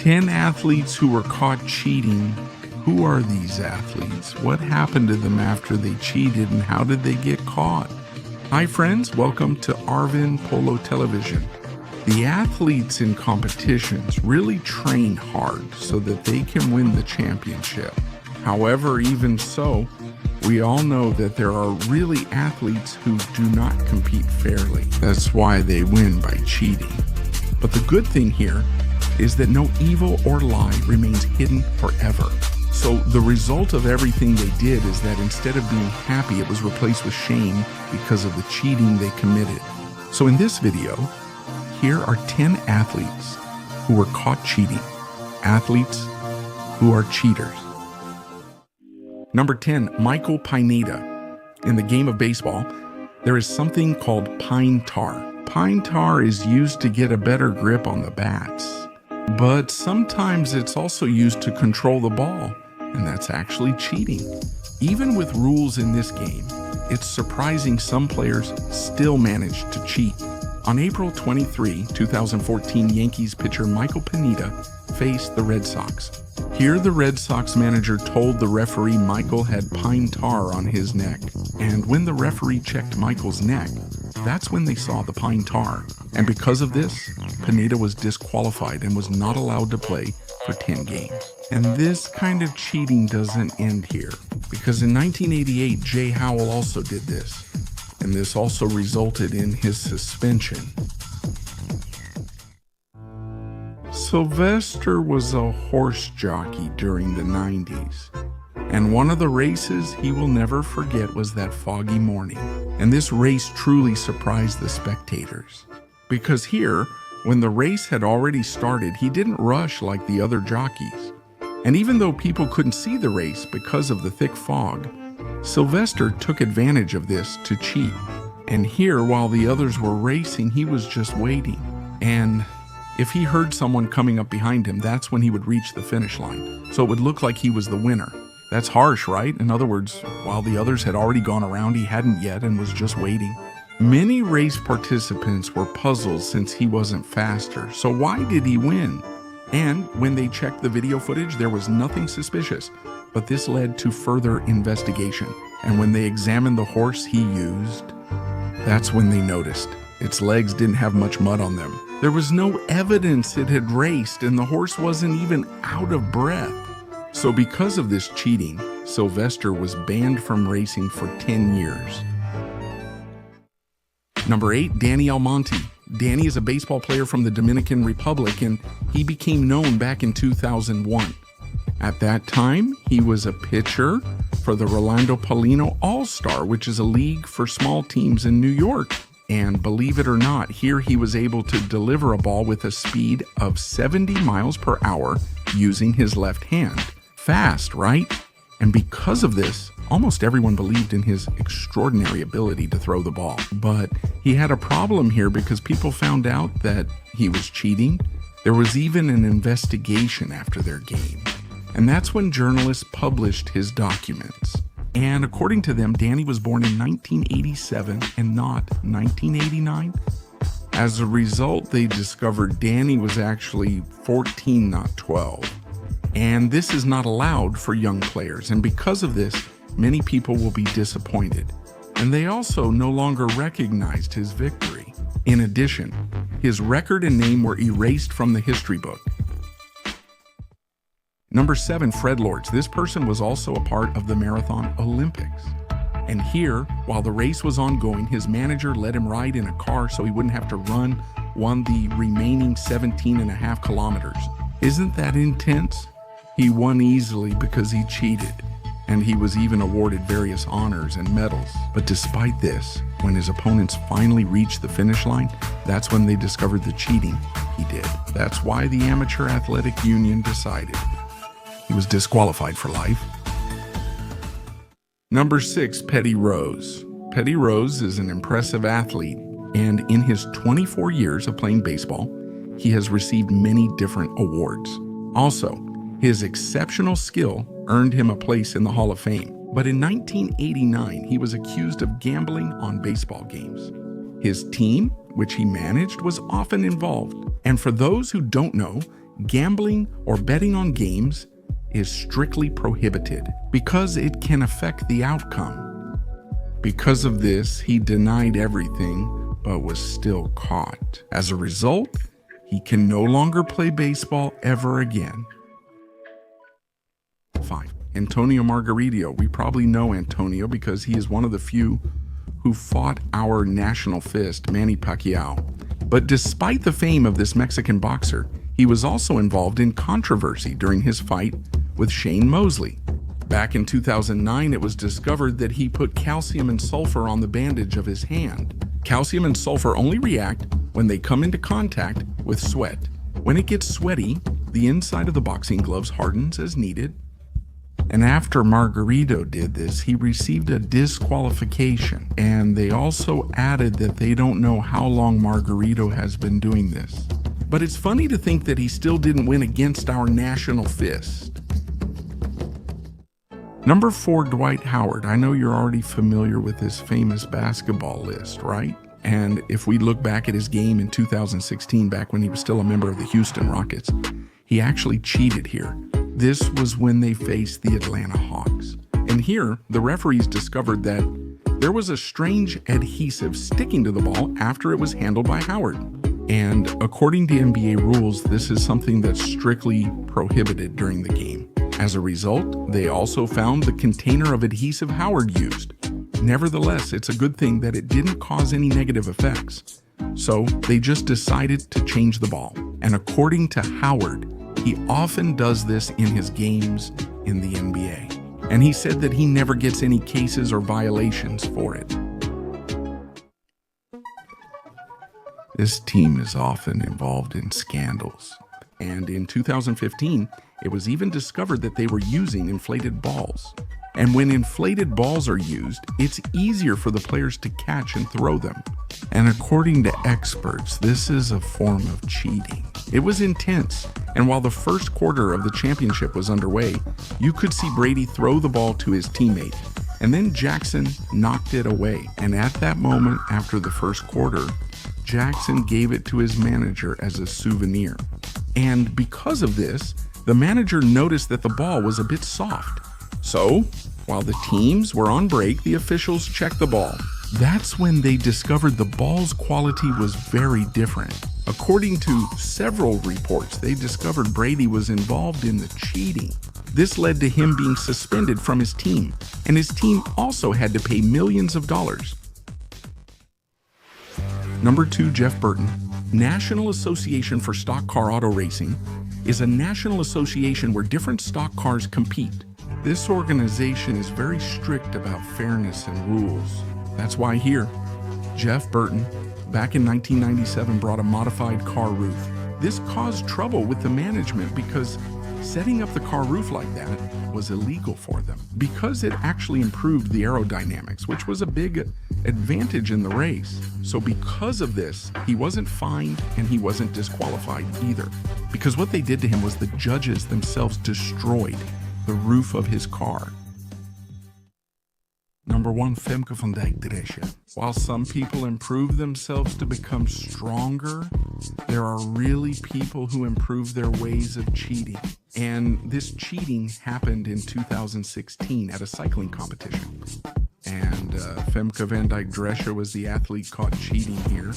10 athletes who were caught cheating. Who are these athletes? What happened to them after they cheated, and how did they get caught? Hi friends, welcome to Arvin Polo Television. The athletes in competitions really train hard so that they can win the championship. However, even so, we all know that there are really athletes who do not compete fairly. That's why they win by cheating. But the good thing here is that no evil or lie remains hidden forever. So the result of everything they did is that instead of being happy, it was replaced with shame because of the cheating they committed. So in this video, here are 10 athletes who were caught cheating. Athletes who are cheaters. Number 10, Michael Pineda. In the game of baseball, there is something called pine tar. Pine tar is used to get a better grip on the bats, but sometimes it's also used to control the ball, and that's actually cheating. Even with rules in this game, it's surprising some players still manage to cheat. On April 23, 2014, Yankees pitcher Michael Pineda faced the Red Sox. Here, the Red Sox manager told the referee Michael had pine tar on his neck. And when the referee checked Michael's neck, that's when they saw the pine tar. And because of this, Pineda was disqualified and was not allowed to play for 10 games. And this kind of cheating doesn't end here, because in 1988, Howell also did this. And this also resulted in his suspension. Sylvester was a horse jockey during the 90s. And one of the races he will never forget was that foggy morning. And this race truly surprised the spectators. Because here, when the race had already started, he didn't rush like the other jockeys. And even though people couldn't see the race because of the thick fog, Sylvester took advantage of this to cheat. And here, while the others were racing, he was just waiting. And if he heard someone coming up behind him, that's when he would reach the finish line. So it would look like he was the winner. That's harsh, right? In other words, while the others had already gone around, he hadn't yet and was just waiting. Many race participants were puzzled since he wasn't faster. So why did he win? And when they checked the video footage, there was nothing suspicious. But this led to further investigation. And when they examined the horse he used, that's when they noticed its legs didn't have much mud on them. There was no evidence it had raced, and the horse wasn't even out of breath. So because of this cheating, Sylvester was banned from racing for 10 years. Number 8, Danny Almonte. Danny is a baseball player from the Dominican Republic, and he became known back in 2001. At that time, he was a pitcher for the Rolando Paulino All-Star, which is a league for small teams in New York. And believe it or not, here he was able to deliver a ball with a speed of 70 miles per hour using his left hand. Fast, right? And because of this, almost everyone believed in his extraordinary ability to throw the ball. But he had a problem here because people found out that he was cheating. There was even an investigation after their game. And that's when journalists published his documents. And according to them, Danny was born in 1987 and not 1989. As a result, they discovered Danny was actually 14, not 12. And this is not allowed for young players. And because of this, many people will be disappointed. And they also no longer recognized his victory. In addition, his record and name were erased from the history book. Number 7, Fred Lords. This person was also a part of the Marathon Olympics. And here, while the race was ongoing, his manager let him ride in a car so he wouldn't have to run the remaining 17.5 kilometers. Isn't that intense? He won easily because he cheated, and he was even awarded various honors and medals. But despite this, when his opponents finally reached the finish line, that's when they discovered the cheating he did. That's why the Amateur Athletic Union decided he was disqualified for life. Number 6, Petty Rose. Petty Rose is an impressive athlete, and in his 24 years of playing baseball, he has received many different awards. Also, his exceptional skill earned him a place in the Hall of Fame. But in 1989, he was accused of gambling on baseball games. His team, which he managed, was often involved. And for those who don't know, Gambling or betting on games is strictly prohibited because it can affect the outcome. Because of this, he denied everything but was still caught. As a result, he can no longer play baseball ever again. 5. Antonio Margarito. We probably know Antonio because he is one of the few who fought our national fist, Manny Pacquiao. But despite the fame of this Mexican boxer, he was also involved in controversy during his fight with Shane Mosley. Back in 2009, it was discovered that he put calcium and sulfur on the bandage of his hand. Calcium and sulfur only react when they come into contact with sweat. When it gets sweaty, the inside of the boxing gloves hardens as needed. And after Margarito did this, he received a disqualification. And they also added that they don't know how long Margarito has been doing this. But it's funny to think that he still didn't win against our national fist. Number 4, Dwight Howard. I know you're already familiar with his famous basketball list, right? And if we look back at his game in 2016, back when he was still a member of the Houston Rockets, he actually cheated here. This was when they faced the Atlanta Hawks. And here, the referees discovered that there was a strange adhesive sticking to the ball after it was handled by Howard. And according to NBA rules, this is something that's strictly prohibited during the game. As a result, they also found the container of adhesive Howard used. Nevertheless, it's a good thing that it didn't cause any negative effects. So they just decided to change the ball. And according to Howard, he often does this in his games in the NBA. And he said that he never gets any cases or violations for it. This team is often involved in scandals. And in 2015, it was even discovered that they were using inflated balls. And when inflated balls are used, it's easier for the players to catch and throw them. And according to experts, this is a form of cheating. It was intense, and while the first quarter of the championship was underway, you could see Brady throw the ball to his teammate, and then Jackson knocked it away. And at that moment, after the first quarter, Jackson gave it to his manager as a souvenir. And because of this, the manager noticed that the ball was a bit soft. So, while the teams were on break, the officials checked the ball. That's when they discovered the ball's quality was very different. According to several reports, they discovered Brady was involved in the cheating. This led to him being suspended from his team, and his team also had to pay millions of dollars. Number 2, Jeff Burton. National Association for Stock Car Auto Racing is a national association where different stock cars compete. This organization is very strict about fairness and rules. That's why here, Jeff Burton, back in 1997, brought a modified car roof. This caused trouble with the management because setting up the car roof like that was illegal for them, because it actually improved the aerodynamics, which was a big advantage in the race. So because of this, he wasn't fined and he wasn't disqualified either, because what they did to him was the judges themselves destroyed the roof of his car. Number 1, Femke van Dijk Drescher. While some people improve themselves to become stronger, there are really people who improve their ways of cheating. And this cheating happened in 2016 at a cycling competition. And Femke van Dijk Drescher was the athlete caught cheating here.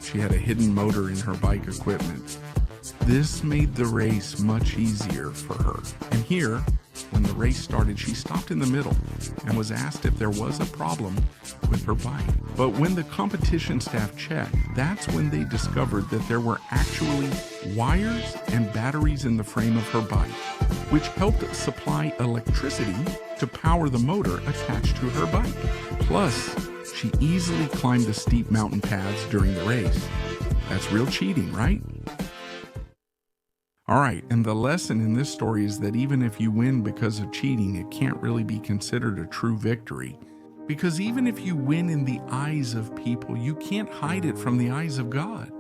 She had a hidden motor in her bike equipment. This made the race much easier for her. And here, when the race started, she stopped in the middle and was asked if there was a problem with her bike. But when the competition staff checked, that's when they discovered that there were actually wires and batteries in the frame of her bike, which helped supply electricity to power the motor attached to her bike. Plus, she easily climbed the steep mountain paths during the race. That's real cheating, right? All right, and the lesson in this story is that even if you win because of cheating, it can't really be considered a true victory. Because even if you win in the eyes of people, you can't hide it from the eyes of God.